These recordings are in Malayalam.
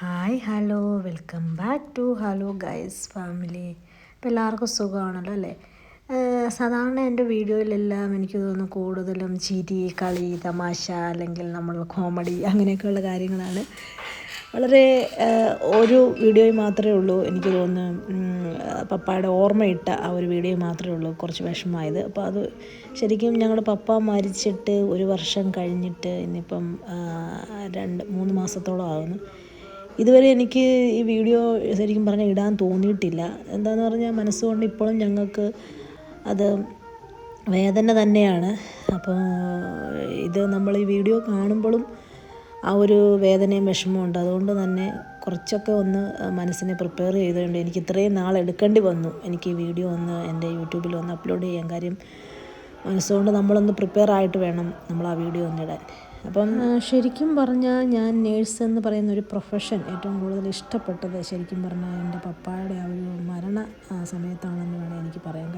Hi hello welcome back to hello guys family. ഇപ്പോൾ എല്ലാവർക്കും സുഖമാണല്ലോ അല്ലേ? സാധാരണ എൻ്റെ വീഡിയോയിലെല്ലാം എനിക്ക് തോന്നുന്നു കൂടുതലും ചിരി, കളി, തമാശ അല്ലെങ്കിൽ നമ്മൾ കോമഡി അങ്ങനെയൊക്കെയുള്ള കാര്യങ്ങളാണ്. വളരെ ഒരു വീഡിയോയിൽ മാത്രമേ ഉള്ളൂ എനിക്ക് തോന്നുന്നു പപ്പായുടെ ഓർമ്മയിട്ട ആ ഒരു വീഡിയോ മാത്രമേ ഉള്ളൂ കുറച്ച് വിഷമമായത്. അപ്പോൾ അത് ശരിക്കും ഞങ്ങളുടെ പപ്പ മരിച്ചിട്ട് 1 വർഷം കഴിഞ്ഞിട്ട് ഇന്നിപ്പം 2-3 മാസത്തോളം ആകുന്നു. ഇതുവരെ എനിക്ക് ഈ വീഡിയോ ശരിക്കും പറഞ്ഞാൽ ഇടാൻ തോന്നിയിട്ടില്ല. എന്താണെന്ന് പറഞ്ഞാൽ മനസ്സുകൊണ്ട് ഇപ്പോഴും ഞങ്ങൾക്ക് അത് വേദന തന്നെയാണ്. അപ്പോൾ ഇത് നമ്മൾ ഈ വീഡിയോ കാണുമ്പോഴും ആ ഒരു വേദനയും വിഷമവും ഉണ്ട്. അതുകൊണ്ട് തന്നെ കുറച്ചൊക്കെ ഒന്ന് മനസ്സിനെ പ്രിപ്പയർ ചെയ്തുകൊണ്ട് എനിക്ക് ഇത്രയും നാൾ എടുക്കേണ്ടി വന്നു എനിക്ക് ഈ വീഡിയോ ഒന്ന് എൻ്റെ യൂട്യൂബിൽ ഒന്ന് അപ്ലോഡ് ചെയ്യാൻ. കാര്യം മനസ്സുകൊണ്ട് നമ്മളൊന്ന് പ്രിപ്പയർ ആയിട്ട് വേണം നമ്മൾ ആ വീഡിയോ ഒന്നിടാൻ. അപ്പം ശരിക്കും പറഞ്ഞാൽ ഞാൻ നേഴ്സ് എന്ന് പറയുന്ന ഒരു പ്രൊഫഷൻ ഏറ്റവും കൂടുതൽ ഇഷ്ടപ്പെട്ടത് ശരിക്കും പറഞ്ഞാൽ എൻ്റെ പപ്പായുടെ ആ ഒരു മരണ സമയത്താണെന്ന് വേണം എനിക്ക് പറയാൻ.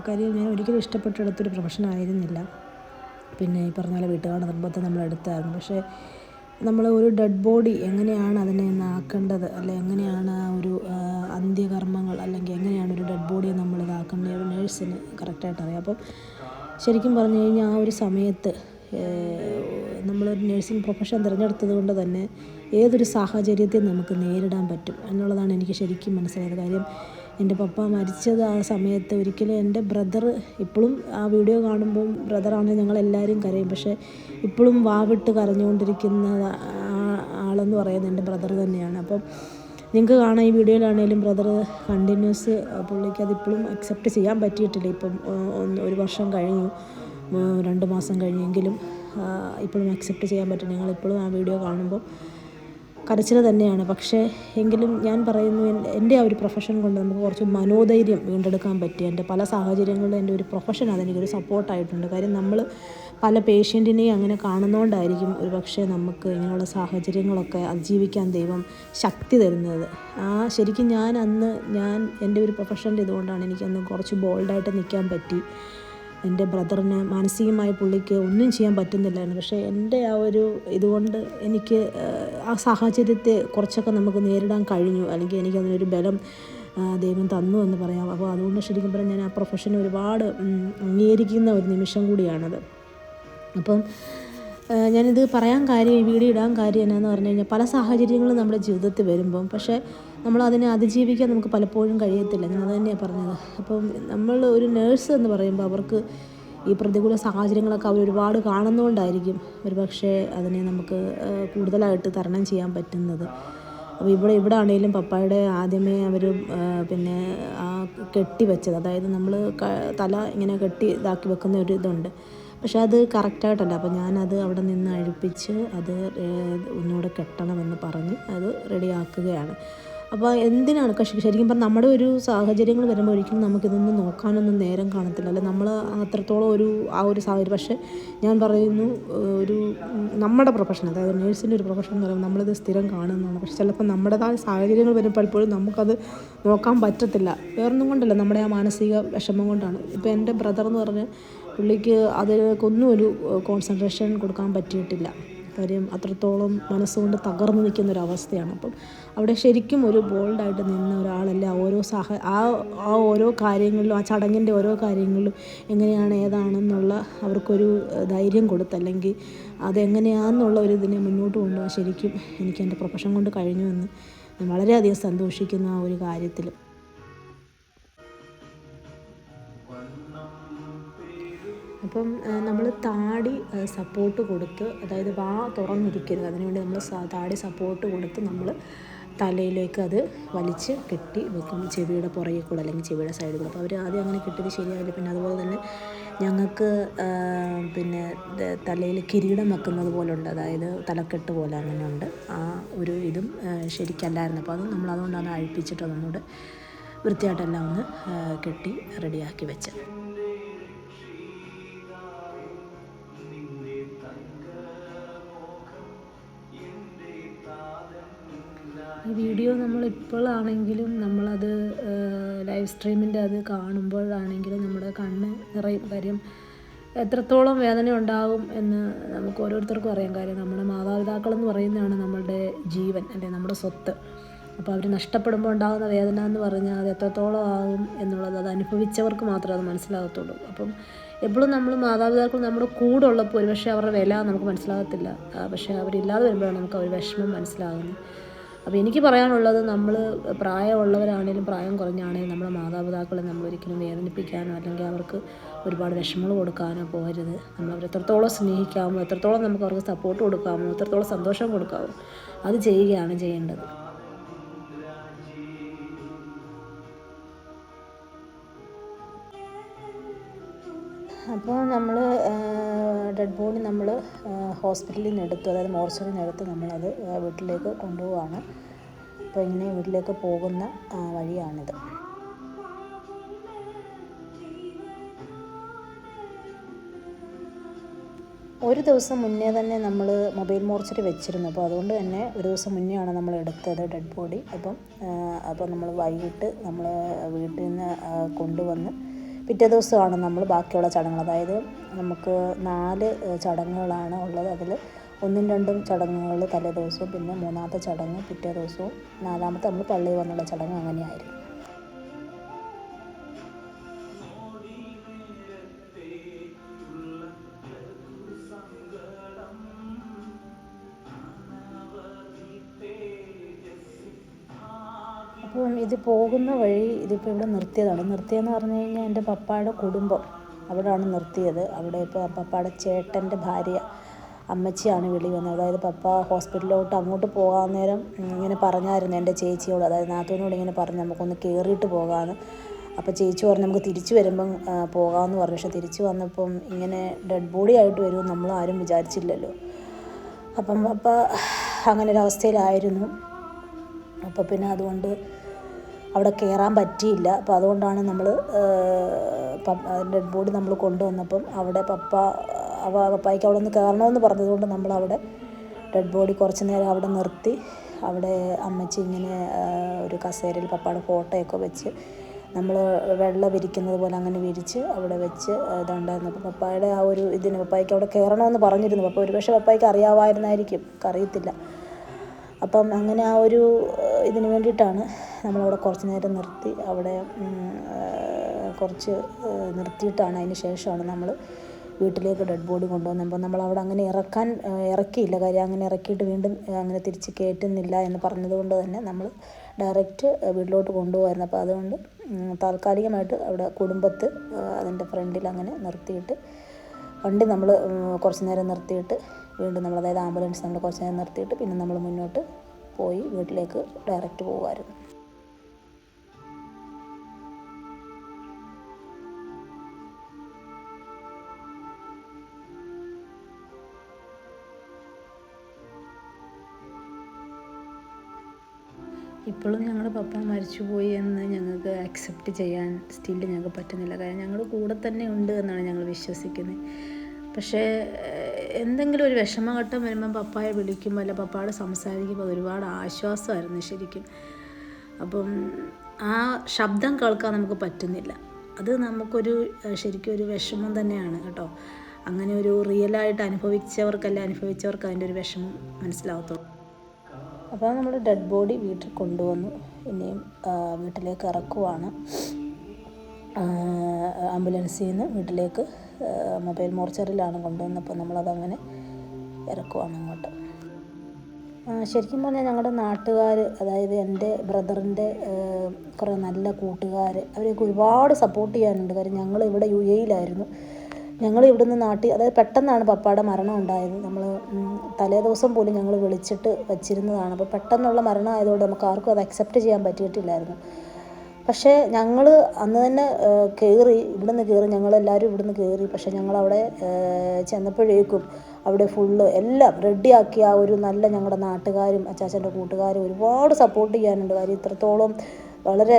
കാര്യം ഞാൻ ഒരിക്കലും ഇഷ്ടപ്പെട്ടെടുത്തൊരു പ്രൊഫഷനായിരുന്നില്ല. പിന്നെ ഈ പറഞ്ഞ പോലെ വീട്ടുകാരുടെ നിർബന്ധം നമ്മളെടുത്തായിരുന്നു. പക്ഷേ നമ്മൾ ഒരു ഡെഡ് ബോഡി എങ്ങനെയാണ് അതിനെ ആക്കേണ്ടത്, അല്ലെ എങ്ങനെയാണ് ആ ഒരു അന്ത്യകർമ്മങ്ങൾ, അല്ലെങ്കിൽ എങ്ങനെയാണ് ഒരു ഡെഡ് ബോഡിയെ നമ്മൾ ഇതാക്കേണ്ടത് ഒരു നേഴ്സിന് കറക്റ്റായിട്ട് അറിയാം. അപ്പം ശരിക്കും പറഞ്ഞു കഴിഞ്ഞാൽ ആ ഒരു സമയത്ത് നമ്മളൊരു നേഴ്സിംഗ് പ്രൊഫഷൻ തിരഞ്ഞെടുത്തത് കൊണ്ട് തന്നെ ഏതൊരു സാഹചര്യത്തെ നമുക്ക് നേരിടാൻ പറ്റും എന്നുള്ളതാണ് എനിക്ക് ശരിക്കും മനസ്സിലായത്. കാര്യം എൻ്റെ പപ്പ മരിച്ചത് ആ സമയത്ത് ഒരിക്കലും എൻ്റെ ബ്രദർ ഇപ്പോഴും ആ വീഡിയോ കാണുമ്പം ബ്രദറാണെങ്കിൽ ഞങ്ങളെല്ലാവരും കരയും. പക്ഷേ ഇപ്പോഴും വാവിട്ട് കരഞ്ഞുകൊണ്ടിരിക്കുന്ന ആളെന്ന് പറയുന്നത് എൻ്റെ ബ്രദർ തന്നെയാണ്. അപ്പം നിങ്ങൾക്ക് കാണാം ഈ വീഡിയോയിലാണെങ്കിലും ബ്രദർ കണ്ടിന്യൂസ് പുള്ളിക്ക് അതിപ്പോഴും അക്സെപ്റ്റ് ചെയ്യാൻ പറ്റിയിട്ടില്ല. ഇപ്പം 1 വർഷം കഴിഞ്ഞു, 2 മാസം കഴിഞ്ഞെങ്കിലും ഇപ്പോഴും അക്സെപ്റ്റ് ചെയ്യാൻ പറ്റും. ഞങ്ങളിപ്പോഴും ആ വീഡിയോ കാണുമ്പോൾ കരച്ചിൽ തന്നെയാണ്. പക്ഷേ എങ്കിലും ഞാൻ പറയുന്നു, എൻ്റെ ആ ഒരു പ്രൊഫഷൻ കൊണ്ട് നമുക്ക് കുറച്ച് മനോധൈര്യം വീണ്ടെടുക്കാൻ പറ്റി. എൻ്റെ പല സാഹചര്യങ്ങളിലും എൻ്റെ ഒരു പ്രൊഫഷൻ അതെനിക്കൊരു സപ്പോർട്ടായിട്ടുണ്ട്. കാര്യം നമ്മൾ പല പേഷ്യൻറ്റിനെയും അങ്ങനെ കാണുന്നതുകൊണ്ടായിരിക്കും ഒരു പക്ഷേ നമുക്ക് ഇങ്ങനെയുള്ള സാഹചര്യങ്ങളൊക്കെ അതിജീവിക്കാൻ ദൈവം ശക്തി തരുന്നത്. ശരിക്കും ഞാൻ എൻ്റെ ഒരു പ്രൊഫഷൻ്റെ ഇതുകൊണ്ടാണ് എനിക്കന്ന് കുറച്ച് ബോൾഡായിട്ട് നിൽക്കാൻ പറ്റി. എൻ്റെ ബ്രദറിന് മാനസികമായി പുള്ളിക്ക് ഒന്നും ചെയ്യാൻ പറ്റുന്നില്ലായിരുന്നു. പക്ഷേ എൻ്റെ ആ ഒരു ഇതുകൊണ്ട് എനിക്ക് ആ സാഹചര്യത്തെ കുറച്ചൊക്കെ നമുക്ക് നേരിടാൻ കഴിഞ്ഞു, അല്ലെങ്കിൽ എനിക്കതിനൊരു ബലം ദൈവം തന്നു എന്ന് പറയാം. അപ്പോൾ അതുകൊണ്ട് ശരിക്കും പറഞ്ഞാൽ ഞാൻ ആ പ്രൊഫഷനെ ഒരുപാട് അംഗീകരിക്കുന്ന ഒരു നിമിഷം കൂടിയാണത്. അപ്പം ഞാനിത് പറയാൻ കാര്യം, ഈ വീഡിയോ ഇടാൻ കാര്യം എന്നാന്ന് പറഞ്ഞു കഴിഞ്ഞാൽ പല സാഹചര്യങ്ങളും നമ്മുടെ ജീവിതത്തിൽ വരുമ്പം പക്ഷേ നമ്മളതിനെ അതിജീവിക്കാൻ നമുക്ക് പലപ്പോഴും കഴിയത്തില്ല. ഞാനത് തന്നെയാണ് പറഞ്ഞത്. അപ്പം നമ്മൾ ഒരു നേഴ്സ് എന്ന് പറയുമ്പോൾ അവർക്ക് ഈ പ്രതികൂല സാഹചര്യങ്ങളൊക്കെ അവർ ഒരുപാട് കാണുന്നതുകൊണ്ടായിരിക്കും ഒരു പക്ഷേ അതിനെ നമുക്ക് കൂടുതലായിട്ട് തരണം ചെയ്യാൻ പറ്റുന്നത്. അപ്പോൾ ഇവിടെ ആണെങ്കിലും പപ്പായുടെ ആദ്യമേ അവർ പിന്നെ കെട്ടി വെച്ചത്, അതായത് നമ്മൾ തല ഇങ്ങനെ കെട്ടി ഇതാക്കി വെക്കുന്ന ഒരു ഇതുണ്ട്. പക്ഷെ അത് കറക്റ്റായിട്ടല്ല. അപ്പോൾ ഞാനത് അവിടെ നിന്ന് അഴിപ്പിച്ച് അത് ഒന്നുകൂടെ കെട്ടണമെന്ന് പറഞ്ഞ് അത് റെഡിയാക്കുകയാണ്. അപ്പോൾ എന്തിനാണ് ശരിക്കും പറഞ്ഞാൽ നമ്മുടെ ഒരു സാഹചര്യങ്ങൾ വരുമ്പോൾ ഒരിക്കലും നമുക്കിതൊന്നും നോക്കാനൊന്നും നേരം കാണത്തില്ല, അല്ലെ നമ്മൾ അത്രത്തോളം ആ ഒരു സാഹചര്യം. പക്ഷേ ഞാൻ പറയുന്നു, ഒരു നമ്മുടെ പ്രൊഫഷൻ, അതായത് നേഴ്സിൻ്റെ ഒരു പ്രൊഫഷൻ എന്ന് പറയുമ്പോൾ നമ്മളിത് സ്ഥിരം കാണുന്നതാണ്. പക്ഷെ ചിലപ്പോൾ നമ്മുടേതായ സാഹചര്യങ്ങൾ വരുമ്പോൾ പലപ്പോഴും നമുക്കത് നോക്കാൻ പറ്റത്തില്ല. വേറൊന്നും കൊണ്ടല്ല, നമ്മുടെ ആ മാനസിക വിഷമം കൊണ്ടാണ്. ഇപ്പോൾ എൻ്റെ ബ്രദർ എന്ന് പറഞ്ഞാൽ പുള്ളിക്ക് അതിലേക്കൊന്നും ഒരു കോൺസെൻട്രേഷൻ കൊടുക്കാൻ പറ്റിയിട്ടില്ല. കാര്യം അത്രത്തോളം മനസ്സുകൊണ്ട് തകർന്നു നിൽക്കുന്നൊരവസ്ഥയാണ്. അപ്പം അവിടെ ശരിക്കും ഒരു ബോൾഡായിട്ട് നിന്ന ഒരാളല്ല ആ ഓരോ കാര്യങ്ങളിലും, ആ ചടങ്ങിൻ്റെ ഓരോ കാര്യങ്ങളിലും എങ്ങനെയാണ് ഏതാണെന്നുള്ള അവർക്കൊരു ധൈര്യം കൊടുത്ത്, അല്ലെങ്കിൽ അതെങ്ങനെയാണെന്നുള്ള ഒരു ഇതിനെ മുന്നോട്ട് കൊണ്ടുപോകാൻ ശരിക്കും എനിക്ക് എൻ്റെ പ്രൊഫഷൻ കൊണ്ട് കഴിഞ്ഞു എന്ന് ഞാൻ വളരെയധികം സന്തോഷിക്കുന്ന ആ ഒരു കാര്യത്തിൽ. അപ്പം നമ്മൾ താടി സപ്പോർട്ട് കൊടുത്ത്, അതായത് വാ തുറന്നിരിക്കരുത്, അതിനുവേണ്ടി നമ്മൾ താടി സപ്പോർട്ട് കൊടുത്ത് നമ്മൾ തലയിലേക്ക് അത് വലിച്ച് കെട്ടി വെക്കും, ചെവിയുടെ പുറകെ കൂടെ അല്ലെങ്കിൽ ചെവിയുടെ സൈഡിൽ കൂടെ. അപ്പോൾ അവർ ആദ്യം അങ്ങനെ കെട്ടിയത് ശരിയാവില്ല. പിന്നെ അതുപോലെ തന്നെ ഞങ്ങൾക്ക് പിന്നെ തലയിൽ കിരീടം വെക്കുന്നത് പോലുണ്ട്, അതായത് തലക്കെട്ട് പോലെ അങ്ങനെ ഉണ്ട്. ആ ഒരു ഇതും ശരിക്കല്ലായിരുന്നു. അപ്പോൾ അത് നമ്മൾ അതുകൊണ്ടാണ് അഴിപ്പിച്ചിട്ട് അതൊന്നുകൂടെ വൃത്തിയായിട്ടെല്ലാം ഒന്ന് കെട്ടി റെഡിയാക്കി വെച്ചത്. ഈ വീഡിയോ നമ്മളിപ്പോഴാണെങ്കിലും നമ്മളത് ലൈവ് സ്ട്രീമിൻ്റെ അത് കാണുമ്പോഴാണെങ്കിലും നമ്മുടെ കണ്ണ് നിറയും. കാര്യം എത്രത്തോളം വേദന ഉണ്ടാകും എന്ന് നമുക്ക് ഓരോരുത്തർക്കും അറിയാം. കാര്യം നമ്മുടെ മാതാപിതാക്കളെന്ന് പറയുന്നതാണ് നമ്മളുടെ ജീവൻ, അല്ലെ, നമ്മുടെ സ്വത്ത്. അപ്പോൾ അവർ നഷ്ടപ്പെടുമ്പോൾ ഉണ്ടാകുന്ന വേദന എന്ന് പറഞ്ഞാൽ അത് എത്രത്തോളം ആകും എന്നുള്ളത് അത് അനുഭവിച്ചവർക്ക് മാത്രമേ അത് മനസ്സിലാകത്തുള്ളൂ. അപ്പം എപ്പോഴും നമ്മൾ മാതാപിതാക്കൾ നമ്മുടെ കൂടെ ഉള്ളപ്പോൾ ഒരുപക്ഷെ അവരുടെ വില നമുക്ക് മനസ്സിലാകത്തില്ല. പക്ഷേ അവരില്ലാതെ വരുമ്പോഴാണ് നമുക്ക് അവർ വിഷമം മനസ്സിലാകുന്നത്. അപ്പോൾ എനിക്ക് പറയാനുള്ളത്, നമ്മൾ പ്രായമുള്ളവരാണേലും പ്രായം കുറഞ്ഞാണേലും നമ്മുടെ മാതാപിതാക്കളെ നമ്മൾ ഒരിക്കലും വേദനിപ്പിക്കാനോ അല്ലെങ്കിൽ അവർക്ക് ഒരുപാട് വിഷമങ്ങൾ കൊടുക്കാനോ പോകരുത്. നമ്മൾ അവരെ എത്രത്തോളം സ്നേഹിക്കാമോ, എത്രത്തോളം നമുക്ക് അവർക്ക് സപ്പോർട്ട് കൊടുക്കാമോ, എത്രത്തോളം സന്തോഷം കൊടുക്കാമോ അത് ചെയ്യുകയാണ് ചെയ്യേണ്ടത്. അപ്പോൾ നമ്മൾ ഡെഡ് ബോഡി നമ്മൾ ഹോസ്പിറ്റലിൽ നിന്ന് എടുത്തു, അതായത് മോർച്ചറിയിൽ നിന്ന് എടുത്ത് നമ്മളത് വീട്ടിലേക്ക് കൊണ്ടുപോവാണ്. അപ്പോൾ ഇങ്ങനെ വീട്ടിലേക്ക് പോകുന്ന വഴിയാണിത്. ഒരു ദിവസം മുന്നേ തന്നെ നമ്മൾ മൊബൈൽ മോർച്ചറി വെച്ചിരുന്നു. അപ്പോൾ അതുകൊണ്ട് തന്നെ ഒരു ദിവസം മുന്നെയാണ് നമ്മൾ എടുത്തത് ഡെഡ് ബോഡി. അപ്പോൾ നമ്മൾ വൈകിട്ട് നമ്മൾ വീട്ടിൽ നിന്ന് കൊണ്ടുവന്ന് പിറ്റേ ദിവസമാണ് നമ്മൾ ബാക്കിയുള്ള ചടങ്ങുകൾ, അതായത് നമുക്ക് 4 ചടങ്ങുകളാണ് ഉള്ളത്. അതിൽ 1ഉം 2ഉം ചടങ്ങുകൾ തലേ ദിവസവും, പിന്നെ 3ാമത്തെ ചടങ്ങ് പിറ്റേ ദിവസവും, 4ാമത്തെ നമ്മൾ പള്ളിയിൽ വന്നുള്ള ചടങ്ങ്, അങ്ങനെയായിരുന്നു. അപ്പോൾ ഇത് പോകുന്ന വഴി ഇതിപ്പോൾ ഇവിടെ നിർത്തിയതെന്ന് പറഞ്ഞു കഴിഞ്ഞാൽ എൻ്റെ പപ്പായുടെ കുടുംബം അവിടെയാണ് നിർത്തിയത്. അവിടെ ഇപ്പോൾ പപ്പായുടെ ചേട്ടൻ്റെ ഭാര്യ അമ്മച്ചിയാണ് വിളി വന്നത്. അതായത് പപ്പ ഹോസ്പിറ്റലിലോട്ട് അങ്ങോട്ട് പോകാൻ നേരം ഇങ്ങനെ പറഞ്ഞായിരുന്നു എൻ്റെ ചേച്ചിയോട്, അതായത് നാത്തൂനോട് ഇങ്ങനെ പറഞ്ഞു നമുക്കൊന്ന് കയറിയിട്ട് പോകാമെന്ന്. അപ്പോൾ ചേച്ചി പറഞ്ഞു നമുക്ക് തിരിച്ചു വരുമ്പം പോകാമെന്ന് പറഞ്ഞു. പക്ഷെ തിരിച്ചു വന്നപ്പം ഇങ്ങനെ ഡെഡ് ബോഡി ആയിട്ട് വരുമെന്ന് നമ്മൾ ആരും വിചാരിച്ചില്ലല്ലോ. അപ്പം പപ്പ അങ്ങനെ ഒരവസ്ഥയിലായിരുന്നു. അപ്പോൾ പിന്നെ അതുകൊണ്ട് അവിടെ കയറാൻ പറ്റിയില്ല. അപ്പോൾ അതുകൊണ്ടാണ് നമ്മൾ ഡെഡ് ബോഡി നമ്മൾ കൊണ്ടുവന്നപ്പം അവിടെ പപ്പായ്ക്ക് അവിടെ നിന്ന് കയറണമെന്ന് പറഞ്ഞതുകൊണ്ട് നമ്മളവിടെ ഡെഡ് ബോഡി കുറച്ച് നേരം അവിടെ നിർത്തി. അവിടെ അമ്മച്ചി ഇങ്ങനെ ഒരു കസേരയിൽ പപ്പായുടെ ഫോട്ടോയൊക്കെ വെച്ച് നമ്മൾ വെള്ളം വിരിക്കുന്നത് പോലെ അങ്ങനെ വിരിച്ച് അവിടെ വെച്ച് ഇതുണ്ടായിരുന്നു. അപ്പോൾ പപ്പായുടെ ആ ഒരു ഇതിന് പപ്പായ്ക്ക് അവിടെ കയറണമെന്ന് പറഞ്ഞിരുന്നു. അപ്പോൾ ഒരുപക്ഷെ പപ്പായ്ക്ക് അറിയാമായിരുന്നായിരിക്കും, അറിയത്തില്ല. അപ്പം അങ്ങനെ ആ ഒരു ഇതിന് വേണ്ടിയിട്ടാണ് നമ്മളവിടെ കുറച്ച് നേരം നിർത്തി. അവിടെ കുറച്ച് നിർത്തിയിട്ടാണ് അതിന് ശേഷമാണ് നമ്മൾ വീട്ടിലേക്ക് ഡെഡ് ബോഡി കൊണ്ടുവന്നത്. അപ്പോൾ നമ്മളവിടെ അങ്ങനെ ഇറക്കിയില്ല. കാര്യം അങ്ങനെ ഇറക്കിയിട്ട് വീണ്ടും അങ്ങനെ തിരിച്ച് കയറ്റുന്നില്ല എന്ന് പറഞ്ഞതുകൊണ്ട് തന്നെ നമ്മൾ ഡയറക്റ്റ് വീട്ടിലോട്ട് കൊണ്ടുപോകായിരുന്നു. അപ്പോൾ അതുകൊണ്ട് താൽക്കാലികമായിട്ട് അവിടെ കുടുംബത്ത് അതിൻ്റെ ഫ്രണ്ടിൽ അങ്ങനെ നിർത്തിയിട്ട് വണ്ടി നമ്മൾ കുറച്ച് നേരം നിർത്തിയിട്ട് വീണ്ടും നമ്മൾ, അതായത് ആംബുലൻസ് നമ്മൾ കുറച്ച് നേരം നിർത്തിയിട്ട് പിന്നെ നമ്മൾ മുന്നോട്ട് പോയി വീട്ടിലേക്ക് ഡയറക്റ്റ് പോകുമായിരുന്നു. ഇപ്പോഴും ഞങ്ങളുടെ പപ്പ മരിച്ചുപോയി എന്ന് ഞങ്ങൾക്ക് അക്സെപ്റ്റ് ചെയ്യാൻ സ്റ്റിൽ ഞങ്ങൾക്ക് പറ്റുന്നില്ല. കാര്യം ഞങ്ങളുടെ കൂടെ തന്നെ ഉണ്ട് എന്നാണ് ഞങ്ങൾ വിശ്വസിക്കുന്നത്. പക്ഷേ എന്തെങ്കിലും ഒരു വിഷമഘട്ടം വരുമ്പം പപ്പായെ വിളിക്കുമ്പോൾ അല്ല പപ്പായോട് സംസാരിക്കുമ്പോൾ ഒരുപാട് ആശ്വാസമായിരുന്നു ശരിക്കും. അപ്പം ആ ശബ്ദം കേൾക്കാൻ നമുക്ക് പറ്റുന്നില്ല. അത് നമുക്കൊരു ശരിക്കും ഒരു വിഷമം തന്നെയാണ് കേട്ടോ. അങ്ങനെ ഒരു റിയലായിട്ട് അനുഭവിച്ചവർക്ക് അതിൻ്റെ ഒരു വിഷമം മനസ്സിലാവത്തുള്ളൂ. അപ്പോൾ നമ്മൾ ഡെഡ് ബോഡി വീട്ടിൽ കൊണ്ടുവന്നു. ഇനിയും വീട്ടിലേക്ക് ഇറക്കുവാണ്. ആംബുലൻസിൽ നിന്ന് വീട്ടിലേക്ക് മൊബൈൽ മോർച്ചറിയിലാണ് കൊണ്ടുവന്നപ്പോൾ നമ്മളതങ്ങനെ ഇറക്കുവാണ് അങ്ങോട്ട്. ശരിക്കും പറഞ്ഞാൽ ഞങ്ങളുടെ നാട്ടുകാർ, അതായത് എൻ്റെ ബ്രദറിൻ്റെ കുറേ നല്ല കൂട്ടുകാർ, അവരെയൊക്കെ ഒരുപാട് സപ്പോർട്ട് ചെയ്യാനുണ്ട്. കാര്യം ഞങ്ങൾ ഇവിടെ UAE-യിലായിരുന്നു. ഞങ്ങൾ ഇവിടുന്ന് അതായത് പെട്ടെന്നാണ് പപ്പായുടെ മരണം ഉണ്ടായത്. നമ്മൾ തലേ ദിവസം പോലും ഞങ്ങൾ വിളിച്ചിട്ട് വച്ചിരുന്നതാണ്. അപ്പോൾ പെട്ടെന്നുള്ള മരണം ആയതുകൊണ്ട് നമുക്ക് ആർക്കും അത് അക്സെപ്റ്റ് ചെയ്യാൻ പറ്റിയിട്ടില്ലായിരുന്നു. പക്ഷേ ഞങ്ങൾ അന്ന് തന്നെ ഞങ്ങളെല്ലാവരും ഇവിടുന്ന് കയറി. പക്ഷേ ഞങ്ങളവിടെ ചെന്നപ്പോഴേക്കും അവിടെ ഫുള്ള് എല്ലാം റെഡിയാക്കി. ആ ഒരു നല്ല ഞങ്ങളുടെ നാട്ടുകാരും അച്ചാച്ചൻ്റെ കൂട്ടുകാരും ഒരുപാട് സപ്പോർട്ട് ചെയ്യാനുണ്ട്. കാര്യം ഇത്രത്തോളം വളരെ,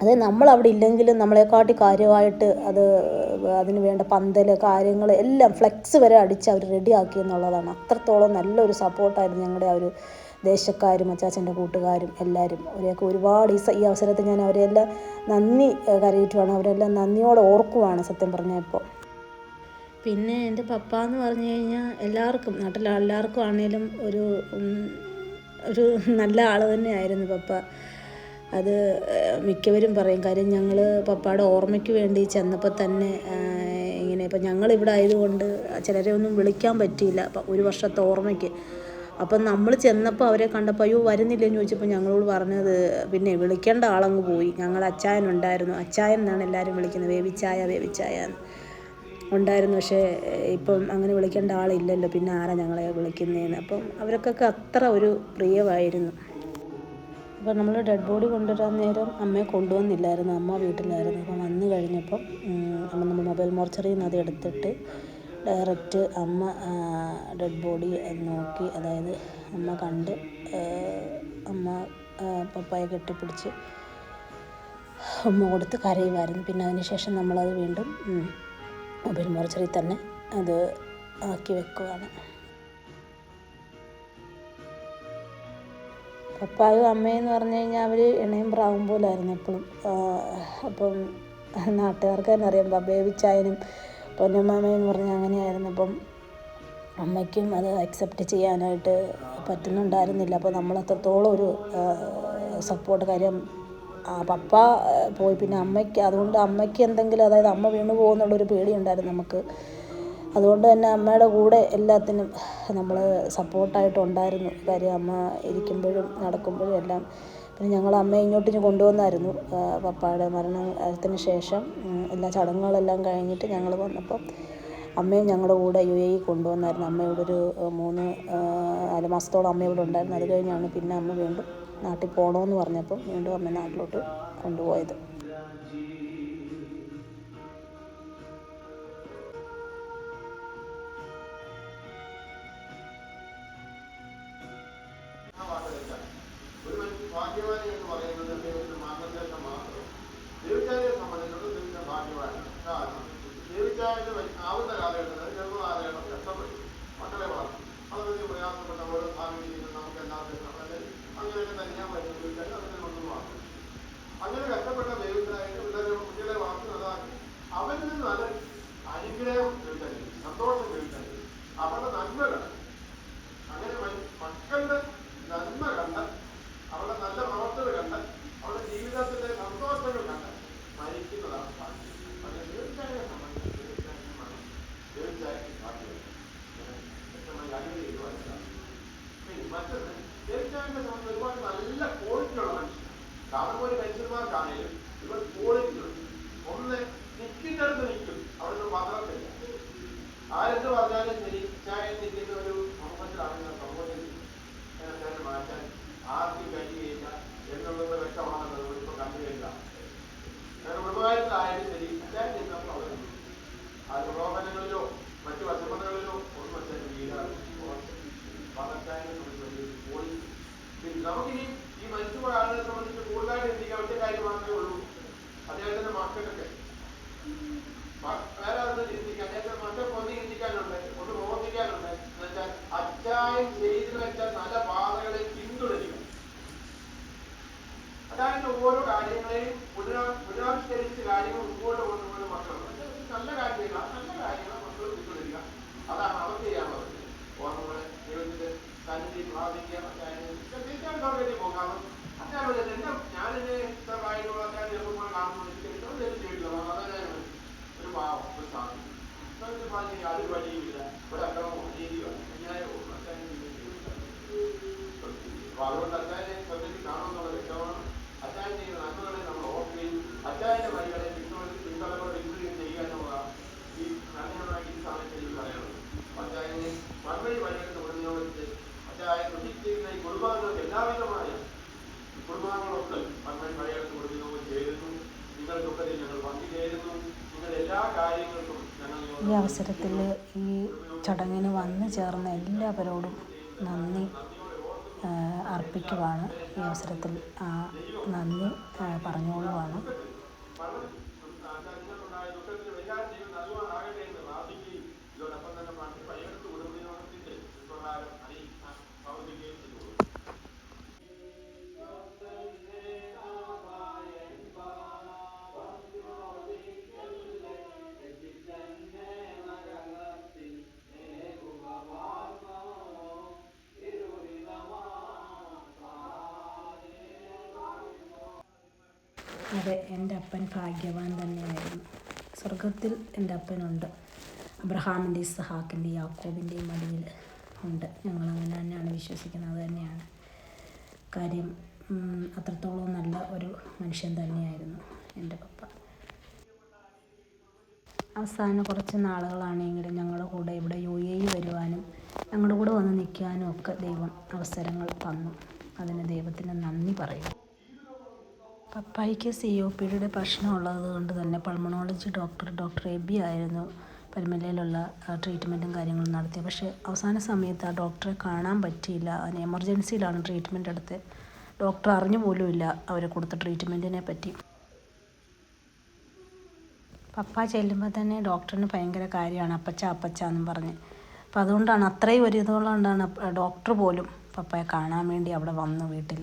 അതായത് നമ്മളവിടെ ഇല്ലെങ്കിലും നമ്മളെക്കാട്ടി കാര്യമായിട്ട് അതിന് വേണ്ട പന്തൽ കാര്യങ്ങൾ എല്ലാം ഫ്ലെക്സ് വരെ അടിച്ച് അവർ റെഡിയാക്കി എന്നുള്ളതാണ്. അത്രത്തോളം നല്ലൊരു സപ്പോർട്ടായിരുന്നു ഞങ്ങളുടെ ആ ഒരു ദേശക്കാരും അച്ചാച്ചൻ്റെ കൂട്ടുകാരും എല്ലാവരും. അവരെയൊക്കെ ഒരുപാട് ഈ അവസരത്തിൽ ഞാൻ അവരെല്ലാം നന്ദി കരയിട്ടുവാണ്. അവരെല്ലാം നന്ദിയോടെ ഓർക്കുവാണ് സത്യം പറഞ്ഞാൽ. ഇപ്പോൾ പിന്നെ എൻ്റെ പപ്പ എന്ന് പറഞ്ഞു കഴിഞ്ഞാൽ എല്ലാവർക്കും നാട്ടിലെല്ലാവർക്കും ആണേലും ഒരു നല്ല ആൾ തന്നെയായിരുന്നു പപ്പ. അത് മിക്കവരും പറയും. കാര്യം ഞങ്ങൾ പപ്പയുടെ ഓർമ്മയ്ക്ക് വേണ്ടി ചെന്നപ്പോൾ തന്നെ ഇങ്ങനെ ഇപ്പം ഞങ്ങളിവിടെ ആയതുകൊണ്ട് ചിലരെ ഒന്നും വിളിക്കാൻ പറ്റിയില്ല. അപ്പം ഒരു വർഷത്തെ ഓർമ്മയ്ക്ക് അപ്പം നമ്മൾ ചെന്നപ്പോൾ അവരെ കണ്ടപ്പോൾ അയ്യോ വരുന്നില്ലെന്ന് ചോദിച്ചപ്പോൾ ഞങ്ങളോട് പറഞ്ഞത് പിന്നെ വിളിക്കേണ്ട ആളങ്ങ് പോയി. ഞങ്ങൾ അച്ചായനുണ്ടായിരുന്നു, അച്ചായൻ എന്നാണ് എല്ലാവരും വിളിക്കുന്നത്, വേവിച്ചായ എന്ന് ഉണ്ടായിരുന്നു. പക്ഷേ ഇപ്പം അങ്ങനെ വിളിക്കേണ്ട ആളില്ലല്ലോ, പിന്നെ ആരാ ഞങ്ങളെ വിളിക്കുന്നതെന്ന്. അപ്പം അവർക്കൊക്കെ അത്ര ഒരു പ്രിയമായിരുന്നു. അപ്പോൾ നമ്മൾ ഡെഡ് ബോഡി കൊണ്ടുവരാൻ നേരം അമ്മയെ കൊണ്ടുവന്നില്ലായിരുന്നു, അമ്മ വീട്ടിലായിരുന്നു. അപ്പം വന്നു കഴിഞ്ഞപ്പം നമ്മൾ മൊബൈൽ മോർച്ചറിയിൽ നിന്ന് അത് എടുത്തിട്ട് ഡയറക്റ്റ് അമ്മ ഡെഡ് ബോഡി നോക്കി, അതായത് അമ്മ കണ്ട് അമ്മ പപ്പായെ കെട്ടിപ്പിടിച്ച് ഉമ്മ കൊടുത്ത് കരയുമായിരുന്നു. പിന്നെ അതിന് ശേഷം നമ്മളത് വീണ്ടും മൊബൈൽ മോർച്ചറിയിൽ തന്നെ അത് ആക്കി വെക്കുവാണ്. പപ്പായും അമ്മയെന്ന് പറഞ്ഞു കഴിഞ്ഞാൽ അവർ ഇണയും പ്രാവും പോലായിരുന്നു എപ്പോഴും. അപ്പം നാട്ടുകാർക്ക് തന്നെ അറിയാം, ബേബിച്ചായനും പൊന്നമ്മാമയെന്ന് പറഞ്ഞാൽ അങ്ങനെയായിരുന്നു. അപ്പം അമ്മയ്ക്കും അത് അക്സെപ്റ്റ് ചെയ്യാനായിട്ട് പറ്റുന്നുണ്ടായിരുന്നില്ല. അപ്പോൾ നമ്മൾ അത്രത്തോളം ഒരു സപ്പോർട്ട്, കാര്യം പപ്പ പോയി പിന്നെ അമ്മയ്ക്ക്, അതുകൊണ്ട് അമ്മയ്ക്ക് എന്തെങ്കിലും, അതായത് അമ്മ വീണു പോകുന്നുള്ളൊരു പേടിയുണ്ടായിരുന്നു നമുക്ക്. അതുകൊണ്ട് തന്നെ അമ്മയുടെ കൂടെ എല്ലാത്തിനും നമ്മൾ സപ്പോർട്ടായിട്ടുണ്ടായിരുന്നു. കാര്യം അമ്മ ഇരിക്കുമ്പോഴും നടക്കുമ്പോഴും എല്ലാം. പിന്നെ ഞങ്ങൾ അമ്മയെ ഇങ്ങോട്ട് കൊണ്ടുവന്നായിരുന്നു. പപ്പായുടെ മരണത്തിന് ശേഷം എല്ലാ ചടങ്ങുകളെല്ലാം കഴിഞ്ഞിട്ട് ഞങ്ങൾ വന്നപ്പം അമ്മയും ഞങ്ങളുടെ കൂടെ UAE കൊണ്ടുവന്നായിരുന്നു. അമ്മ ഇവിടെ ഒരു 3-4 മാസത്തോളം അമ്മ ഇവിടെ ഉണ്ടായിരുന്നു. അത് കഴിഞ്ഞാണ് പിന്നെ അമ്മ വീണ്ടും നാട്ടിൽ പോകണമെന്ന് പറഞ്ഞപ്പം വീണ്ടും അമ്മ നാട്ടിലോട്ട് കൊണ്ടുപോയത്. ആവുന്ന കാലഘട്ടത്തിൽ ചെറുതാലഘട്ടം കഷ്ടപ്പെട്ടു മക്കളെ വളർന്നു. വളരെയധികം പ്രയാസപ്പെട്ട ഓരോ സാഹചര്യങ്ങളും നമുക്ക് എല്ലാത്തിനും അങ്ങനെയൊക്കെ തന്നെയാൻ പറ്റും. അതിനൊന്നും മാത്രം അങ്ങനെ കഷ്ടപ്പെട്ട ദൈവത്തിനായിട്ട് പിള്ളേരെ കുട്ടികളെ വളർത്തി നല്ലതാക്കി അവരിൽ നിന്ന് നല്ല അനുഗ്രഹം കേൾക്കാൻ, സന്തോഷം കേൾക്കാൻ, അവരുടെ നന്മകൾ, അങ്ങനെ മക്കളുടെ നന്മ കണ്ട്, അവരുടെ നല്ല പ്രവർത്തനങ്ങൾ കണ്ട്, അവരുടെ ജീവിതത്തിലെ സന്തോഷങ്ങൾ കണ്ട് മരിക്കുന്നതാണ് ഭാഗ്യം. പക്ഷേ തീർച്ചയായും സംബന്ധിച്ച് തീർച്ചയായും ഭാഗ്യം വ്യക്തമായി അനുഗ്രഹിക്കുക മനസ്സിലാക്കും. പിന്നെ മറ്റൊന്ന് തീർച്ചയായിട്ടും സംബന്ധിച്ച് ഒരുപാട് നല്ല ക്വാളിറ്റിയുള്ള മനുഷ്യൻ. കാണുമ്പോൾ ഒരു മനുഷ്യന്മാർക്കാണെങ്കിലും ഇവർ ക്വാളിറ്റിയുണ്ട്. ഒന്ന് നിൽക്കുന്നിടത്ത് നിൽക്കും, അവിടെ നിന്ന് പതറത്തില്ല. ആരെന്ത് പറഞ്ഞാലും ശരി, ചായ നിൽക്കുന്ന ഒരു സമൂഹത്തിലാണെങ്കിൽ സമൂഹത്തിൽ മാറ്റാൻ ആർക്കും കഴിയുകയില്ല എന്നുള്ളത് വ്യക്തമാണെന്നത് ഇപ്പോൾ കണ്ടുകഴിഞ്ഞ കുടുംബകാര്യത്തിലായാലും ശരി, ചായ നിന്നപ്പോൾ അവർ ആ പ്രലോഭനങ്ങളിലോ മറ്റു വശമതകളിലോ ഒന്നും വെച്ചാൽ വീടാണ് പതച്ചായനെ സംബന്ധിച്ച് പോയി. പിന്നെ നമുക്കിനി ഈ മനുഷ്യ ആളുകളെ സംബന്ധിച്ച് കൂടുതലായിട്ട് ചിന്തിക്കാൻ ഒറ്റ കാര്യം മാത്രമേ ഉള്ളൂ. അദ്ദേഹത്തിന്റെ മക്കൾക്ക് വേറെ അതൊന്നും ചിന്തിക്കാൻ, അദ്ദേഹത്തിന്റെ മക്കൾക്ക് ഒന്ന് ചിന്തിക്കാനുണ്ട്, ഒന്ന് പ്രവർത്തിക്കാനുണ്ട്. എന്ന് വെച്ചാൽ അച്ചായൻ ചെയ്തു വെച്ച നല്ല പാതകളെ പിന്തുടരുക. അതായത് ഓരോ കാര്യങ്ങളെയും പുനരാവിഷ്കരിച്ച കാര്യങ്ങൾ മുമ്പോട്ട് കൊണ്ടുപോകുന്ന മക്കളുണ്ട്. നല്ല കാര്യങ്ങൾ മക്കൾ പിന്തുടരുക. അതാണ് അവർക്ക് ചെയ്യാനുള്ളത്. ഓർമ്മകളെ ദൈവത്തിന്റെ സാന്നിധ്യം പ്രാർത്ഥിക്കുക. തീർച്ചയായും സൗകര്യം പോകാം. അച്ഛാൻ ഞാനെന്നെ ഇത്ര കാര്യങ്ങൾ അച്ഛൻ ചെറുപ്പം കാണുമ്പോൾ ചെയ്തില്ല. അതാണ് ഒരു പാവം, ഒരു സാധ്യത അത് വഴിയില്ല, ഒരു അക്രമമോ രീതിയോ അന്യായമോ അച്ഛനെ അപ്പൊ അതുകൊണ്ട് അച്ഛനെ ശ്രദ്ധിച്ച് കാണുമെന്നുള്ള വ്യക്തമാണ്. അച്ഛൻ ചെയ്യുന്ന നന്മകളെ നമ്മൾ ഓർക്കുകയും അച്ഛന്റെ വഴികളെ പിൻതലമുറ പിന്തുടരുകയും ചെയ്യുക എന്നുള്ളതാണ് ഈ നന്മകളായി ഈ സമയത്ത് എനിക്ക് പറയുന്നത്. അച്ഛനെ മൺവഴി വഴികളുടെ ഉപയോഗത്തിൽ അച്ഛനെ പ്രതീക്ഷിക്കുന്ന ഈ കുടുംബാംഗങ്ങൾക്ക് എല്ലാവിധമായ കുടുംബാംഗങ്ങളൊക്കെ മൺവഴി വഴികൾക്ക് ഉപയോഗം ചേരുന്നു. നിങ്ങൾക്കൊക്കെ ഞങ്ങൾ പങ്കുചേരുന്നു. നിങ്ങളുടെ എല്ലാ കാര്യങ്ങൾക്കും ഈ അവസരത്തിൽ ഈ ചടങ്ങിന് വന്നു ചേർന്ന എല്ലാവരോടും നന്ദി അർപ്പിക്കുവാണ്. ഈ അവസരത്തിൽ നന്ദി പറഞ്ഞോളുവാണ്. അതെ, എൻ്റെ അപ്പൻ ഭാഗ്യവാൻ തന്നെയായിരുന്നു. സ്വർഗത്തിൽ എൻ്റെ അപ്പനുണ്ട്. അബ്രഹാമിൻ്റെ, ഇസ്ഹാക്കിൻ്റെ, യാക്കോബിൻ്റെയും മടിയിൽ ഉണ്ട്. ഞങ്ങളങ്ങനെ തന്നെയാണ് വിശ്വസിക്കുന്നത്. അത് തന്നെയാണ് കാര്യം. അത്രത്തോളം നല്ല ഒരു മനുഷ്യൻ തന്നെയായിരുന്നു എൻ്റെ പപ്പ. അവസാനം കുറച്ച് നാളുകളാണെങ്കിലും ഞങ്ങളുടെ കൂടെ ഇവിടെ UAE വരുവാനും ഞങ്ങളുടെ കൂടെ വന്ന് നിൽക്കാനും ഒക്കെ ദൈവം അവസരങ്ങൾ തന്നു. അതിന് ദൈവത്തിന് നന്ദി പറയും. പപ്പായ്ക്ക് COPD പ്രശ്നം ഉള്ളത് കൊണ്ട് തന്നെ പൾമണോളജി ഡോക്ടർ എബി ആയിരുന്നു പരുമലയിലുള്ള ട്രീറ്റ്മെൻറ്റും കാര്യങ്ങളും നടത്തിയത്. പക്ഷേ അവസാന സമയത്ത് ആ ഡോക്ടറെ കാണാൻ പറ്റിയില്ല. അതിന് എമർജൻസിയിലാണ് ട്രീറ്റ്മെൻറ്റ് എടുത്ത്. ഡോക്ടർ അറിഞ്ഞു പോലുമില്ല അവർ കൊടുത്ത ട്രീറ്റ്മെൻറ്റിനെ പറ്റി. പപ്പ ചെല്ലുമ്പോൾ തന്നെ ഡോക്ടറിന് ഭയങ്കര കാര്യമാണ്, അപ്പച്ച എന്നും പറഞ്ഞ്. അപ്പോൾ അതുകൊണ്ടാണ് അത്രയും ഒരു ഇതുകൊണ്ടാണ് ഡോക്ടർ പോലും പപ്പയെ കാണാൻ വേണ്ടി അവിടെ വന്നു വീട്ടിൽ.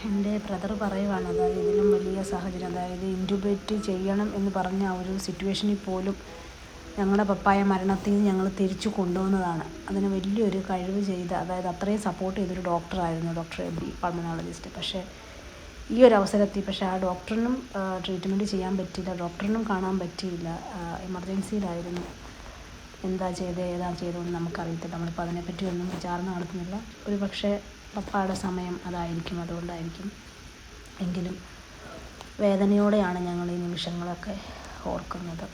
എൻ്റെ ബ്രദർ പറയുവാണ്, അതായത് ഇതിലും വലിയ സാഹചര്യം, അതായത് ഇൻറ്റുബേറ്റ് ചെയ്യണം എന്ന് പറഞ്ഞ ആ ഒരു സിറ്റുവേഷനിൽ പോലും ഞങ്ങളുടെ പപ്പായ മരണത്തിൽ നിന്ന് ഞങ്ങൾ തിരിച്ചു കൊണ്ടുവന്നതാണ്. അതിന് വലിയൊരു കഴിവ് ചെയ്ത, അതായത് അത്രയും സപ്പോർട്ട് ചെയ്തൊരു ഡോക്ടറായിരുന്നു ഡോക്ടർ എബി, പൾമനോളജിസ്റ്റ്. പക്ഷേ ഈ ഒരു അവസരത്തിൽ ആ ഡോക്ടറിനും ട്രീറ്റ്മെൻറ്റ് ചെയ്യാൻ പറ്റിയില്ല, ഡോക്ടറിനും കാണാൻ പറ്റിയില്ല, എമർജൻസിയിലായിരുന്നു. എന്താ ചെയ്തതെന്ന് നമുക്കറിയത്തില്ല. നമ്മളിപ്പോൾ അതിനെപ്പറ്റി ഒന്നും വിചാരണ നടത്തുന്നില്ല. ഒരു പക്ഷേ പപ്പായുടെ സമയം അതായിരിക്കും, അതുകൊണ്ടായിരിക്കും. എങ്കിലും വേദനയോടെയാണ് ഞങ്ങൾ ഈ നിമിഷങ്ങളൊക്കെ ഓർക്കുന്നത്.